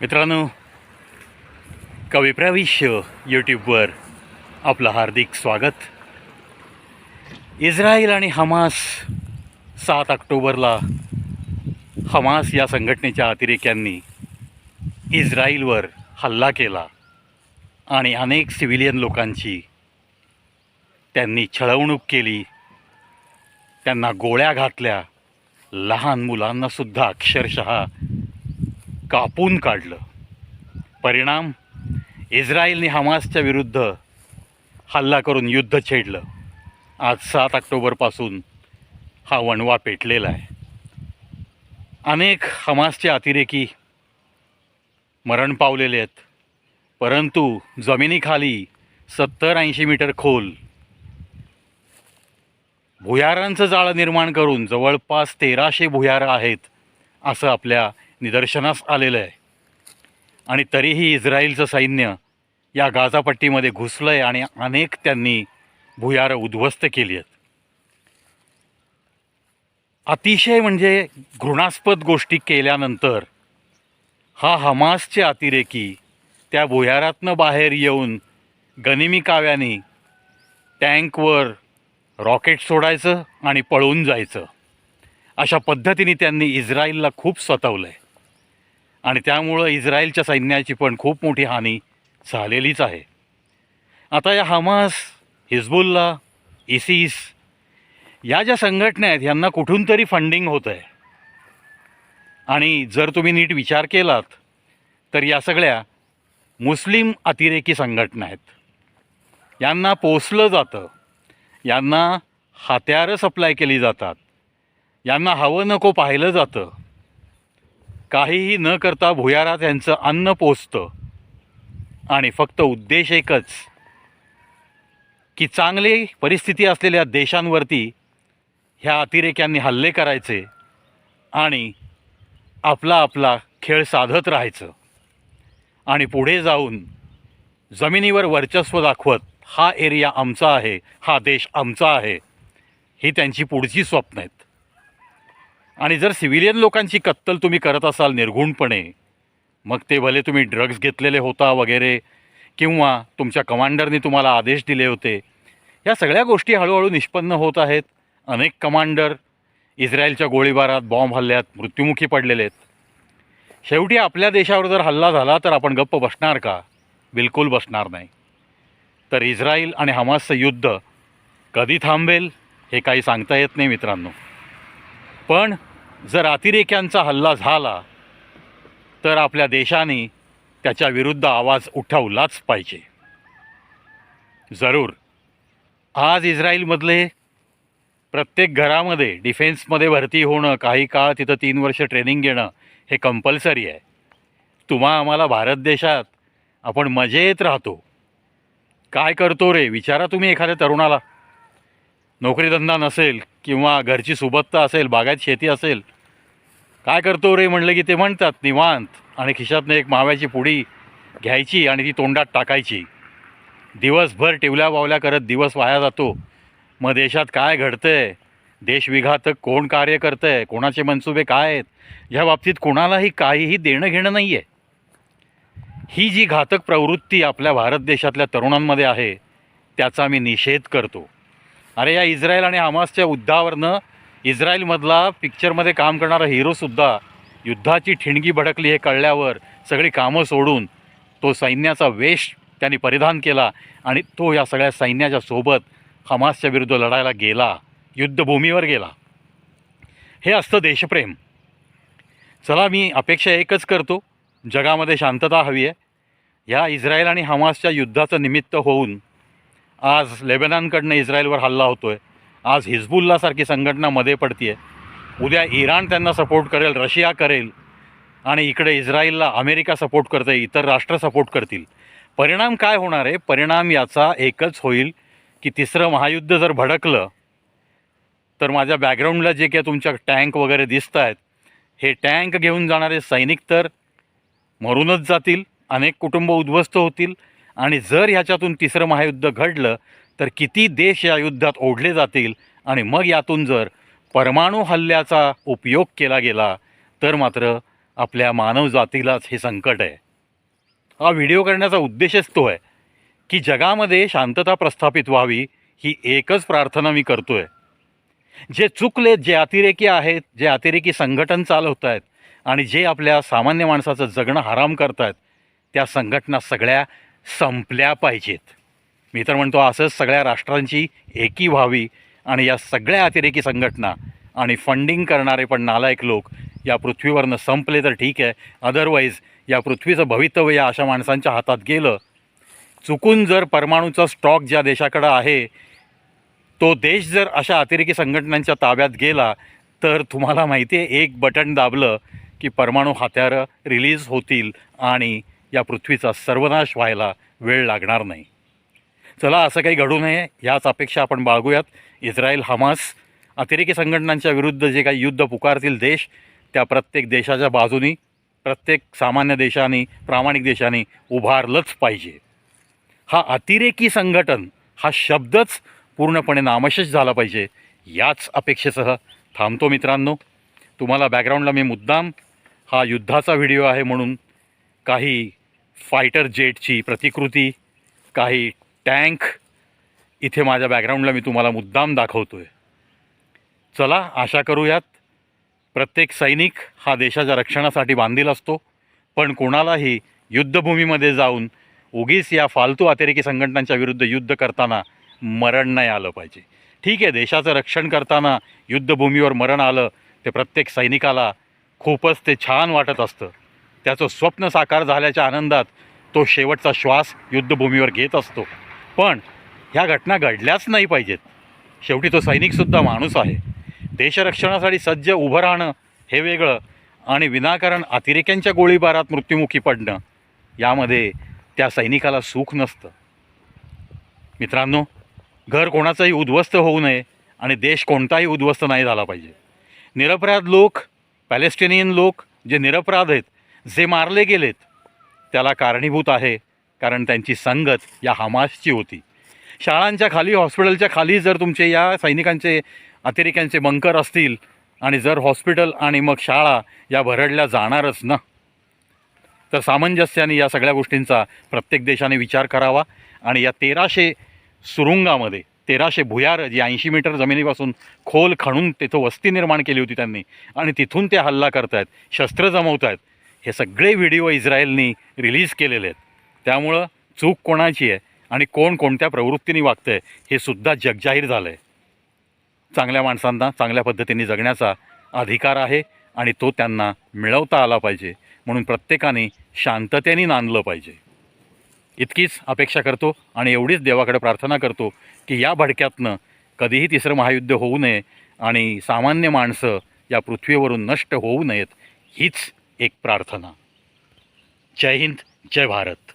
मित्रांनो, कविप्रविश्य यूट्यूबवर आपलं हार्दिक स्वागत. इस्रायल आणि हमास 7 ऑक्टोबरला हमास या संघटनेच्या अतिरेक्यांनी इस्रायलवर हल्ला केला आणि अनेक सिव्हिलियन लोकांची त्यांनी छळवणूक केली, त्यांना गोळ्या घातल्या, लहान मुलांनासुद्धा अक्षरशः कापून काढलं. परिणाम, इस्रायलने हमासच्या विरुद्ध हल्ला करून युद्ध छेडलं. आज 7 ऑक्टोबरपासून हा वणवा पेटलेला आहे. अनेक हमासचे अतिरेकी मरण पावलेले आहेत, परंतु जमिनीखाली 70-80 मीटर खोल भुयारांचं जाळं निर्माण करून जवळपास 1300 भुयारं आहेत असं आपल्या निदर्शनास आलेलं आहे. आणि तरीही इस्रायलचं सैन्य या गाझापट्टीमध्ये घुसलं आहे आणि अनेक त्यांनी भुयारं उद्ध्वस्त केली आहेत. अतिशय म्हणजे घृणास्पद गोष्टी केल्यानंतर हा हमासचे अतिरेकी त्या भुयारातनं बाहेर येऊन गनिमी काव्याने टँकवर रॉकेट सोडायचं आणि पळून जायचं, अशा पद्धतीने त्यांनी इस्रायलला खूप सतावलं आहे. आणि त्यामुळं इस्रायलच्या सैन्याची पण खूप मोठी हानी झालेलीच आहे. आता या हमास, हिजबुल्ला, इसिस या ज्या संघटना आहेत यांना कुठून तरी फंडिंग होतं आहे. आणि जर तुम्ही नीट विचार केलात तर या सगळ्या मुस्लिम अतिरेकी संघटना आहेत. यांना पोसलं जातं, यांना हत्यारं सप्लाय केली जातात, यांना हवं नको पाहिलं जातं. काहीही न करता भुयारात यांचं अन्न पोचतं आणि फक्त उद्देश एकच की चांगली परिस्थिती असलेल्या देशांवरती ह्या अतिरेक्यांनी हल्ले करायचे आणि आपला खेळ साधत राहायचं आणि पुढे जाऊन जमिनीवर वर्चस्व दाखवत हा एरिया आमचा आहे, हा देश आमचा आहे, ही त्यांची पुढची स्वप्न आहेत. आणि जर सिव्हिलियन लोकांची कत्तल तुम्ही करत असाल निर्घुणपणे, मग ते भले तुम्ही ड्रग्ज घेतलेले होता वगैरे किंवा तुमच्या कमांडरनी तुम्हाला आदेश दिले होते, या सगळ्या गोष्टी हळूहळू निष्पन्न होत आहेत. अनेक कमांडर इस्रायलच्या गोळीबारात, बॉम्ब हल्ल्यात मृत्युमुखी पडलेले आहेत. शेवटी आपल्या देशावर जर हल्ला झाला तर आपण गप्प बसणार का? बिलकुल बसणार नाही. तर इस्रायल आणि हमासचं युद्ध कधी थांबेल हे काही सांगता येत नाही मित्रांनो. पण जर अतिरेक्यांचा हल्ला झाला तर आपल्या देशाने त्याच्या विरुद्ध आवाज उठवलाच पाहिजे. जरूर. आज इस्रायलमधले प्रत्येक घरामध्ये डिफेन्समध्ये भरती होणं, काही काळ तिथं 3 वर्ष ट्रेनिंग घेणं हे कंपल्सरी आहे. आम्हाला भारत देशात आपण मजेत राहतो. काय करतो रे विचारा तुम्ही एखाद्या तरुणाला. नोकरीधंदा नसेल किंवा घरची सुबत्ता असेल, बागायत शेती असेल, काय करतो रे म्हणलं की ते म्हणतात निवांत, आणि खिशातनं एक माव्याची पुडी घ्यायची आणि ती तोंडात टाकायची. दिवसभर टिवल्या बावल्या करत दिवस वाया जातो. मग देशात काय घडतंय, देशविघातक कोण कार्य करतं आहे, कोणाचे मनसुबे काय आहेत, ह्या बाबतीत कोणालाही काहीही देणं घेणं नाही आहे. ही जी घातक प्रवृत्ती आपल्या भारत देशातल्या तरुणांमध्ये आहे त्याचा मी निषेध करतो. अरे या इस्रायल आणि हमासच्या युद्धावरनं इस्रायलमधला पिक्चरमध्ये काम करणारा हिरोसुद्धा युद्धाची ठिणगी भडकली हे कळल्यावर सगळी कामं सोडून तो सैन्याचा वेश त्यांनी परिधान केला आणि तो या सगळ्या सैन्याच्या सोबत हमासच्या विरुद्ध लढायला गेला, युद्धभूमीवर गेला. हे असतं देशप्रेम. चला, मी अपेक्षा एकच करतो, जगामध्ये शांतता हवी आहे. ह्या इस्रायल आणि हमासच्या युद्धाचं निमित्त होऊन आज लेबनॉनकडनं इस्रायलवर हल्ला होतो आहे. आज हिजबुल्लासारखी संघटना मध्ये पडती आहे. उद्या इराण त्यांना सपोर्ट करेल, रशिया करेल, आणि इकडे इस्रायलला अमेरिका सपोर्ट करते, इतर राष्ट्र सपोर्ट करतील. परिणाम काय होणार आहे? परिणाम याचा एकच होईल की तिसरं महायुद्ध जर भडकलं तर माझ्या बॅकग्राऊंडला जे काही तुमच्या टँक वगैरे दिसत आहेत, हे टँक घेऊन जाणारे सैनिक तर मरूनच जातील, अनेक कुटुंब उद्ध्वस्त होतील. आणि जर ह्याच्यातून तिसरं महायुद्ध घडलं तर किती देश या युद्धात ओढले जातील. आणि मग यातून जर परमाणू हल्ल्याचा उपयोग केला गेला तर मात्र आपल्या मानवजातीलाच हे संकट आहे. हा व्हिडिओ करण्याचा उद्देशच तो आहे की जगामध्ये शांतता प्रस्थापित व्हावी, ही एकच प्रार्थना मी करतो आहे. जे चुकलेत, जे अतिरेकी आहेत, जे अतिरेकी संघटन चालवत आहेत आणि जे आपल्या सामान्य माणसाचं जगणं हराम करत आहेत, त्या संघटना सगळ्या संपल्या पाहिजेत. मी तर म्हणतो असंच सगळ्या राष्ट्रांची एकी व्हावी आणि या सगळ्या अतिरेकी संघटना आणि फंडिंग करणारे पण नालायक लोक या पृथ्वीवरनं संपले तर ठीक आहे. अदरवाईज या पृथ्वीचं भवितव्य या अशा माणसांच्या हातात गेलं. चुकून जर परमाणूचा स्टॉक ज्या देशाकडं आहे तो देश जर अशा अतिरेकी संघटनांच्या ताब्यात गेला तर तुम्हाला माहिती आहे, एक बटन दाबलं की परमाणू हत्यारं रिलीज होतील आणि या पृथ्वीचा सर्वनाश व्हायला वेळ लागणार नाही. चला, असं काही घडू नये याच अपेक्षा आपण बाळगूयात. इस्रायल, हमास अतिरेकी संघटनांच्या विरुद्ध जे काही युद्ध पुकारतील देश, त्या प्रत्येक देशाच्या बाजूनी प्रत्येक सामान्य देशाने, प्रामाणिक देशाने उभारलंच पाहिजे. हा अतिरेकी संघटन हा शब्दच पूर्णपणे नामशेष झाला पाहिजे, याच अपेक्षेसह थांबतो. मित्रांनो, तुम्हाला बॅकग्राऊंडला मी मुद्दाम हा युद्धाचा व्हिडिओ आहे म्हणून काही फायटर जेटची प्रतिकृती, काही टँक इथे माझ्या बॅकग्राऊंडला मी तुम्हाला मुद्दाम दाखवतो आहे. चला, आशा करूयात प्रत्येक सैनिक हा देशाच्या रक्षणासाठी बांधील असतो, पण कोणालाही युद्धभूमीमध्ये जाऊन उगीच या फालतू अतिरेकी संघटनांच्या विरुद्ध युद्ध करताना मरण नाही आलं पाहिजे. ठीक आहे, देशाचं रक्षण करताना युद्धभूमीवर मरण आलं ते प्रत्येक सैनिकाला खूपच ते छान वाटत असतं. त्याचं स्वप्न साकार झाल्याच्या आनंदात तो शेवटचा श्वास युद्धभूमीवर घेत असतो. पण ह्या घटना घडल्याच नाही पाहिजेत. शेवटी तो सैनिकसुद्धा माणूस आहे. देशरक्षणासाठी सज्ज उभं राहणं हे वेगळं आणि विनाकारण अतिरेक्यांच्या गोळीबारात मृत्युमुखी पडणं, यामध्ये त्या सैनिकाला सुख नसतं. मित्रांनो, घर कोणाचंही उद्ध्वस्त होऊ नये आणि देश कोणताही उद्ध्वस्त नाही झाला पाहिजे. निरपराध लोक, पॅलेस्टिनियन लोक जे निरपराध आहेत, जे मारले गेलेत, त्याला कारणीभूत आहे कारण त्यांची संगत या हमासची होती. शाळांच्या खाली, हॉस्पिटलच्या खाली जर तुमचे या सैनिकांचे, अतिरेक्यांचे बंकर असतील आणि जर हॉस्पिटल आणि मग शाळा या भरडल्या जाणारच ना, तर सामंजस्याने या सगळ्या गोष्टींचा प्रत्येक देशाने विचार करावा. आणि या 1300 सुरुंगामध्ये 1300 भुयारं जी 80 मीटर जमिनीपासून खोल खणून तिथं वस्ती निर्माण केली होती त्यांनी, आणि तिथून ते हल्ला करत आहेत, शस्त्र जमवत आहेत, हे सगळे व्हिडिओ इस्रायलनी रिलीज केलेले आहेत. त्यामुळं चूक कोणाची आहे आणि कोण कोणत्या प्रवृत्तीने वागतं आहे हे सुद्धा जगजाहीर झालं आहे. चांगल्या माणसांना चांगल्या पद्धतीने जगण्याचा अधिकार आहे आणि तो त्यांना मिळवता आला पाहिजे. म्हणून प्रत्येकाने शांततेने नांदलं पाहिजे, इतकीच अपेक्षा करतो आणि एवढीच देवाकडे प्रार्थना करतो की या भडक्यातनं कधीही तिसरं महायुद्ध होऊ नये आणि सामान्य माणसं या पृथ्वीवरून नष्ट होऊ नयेत, हीच एक प्रार्थना. जय हिंद, जय भारत.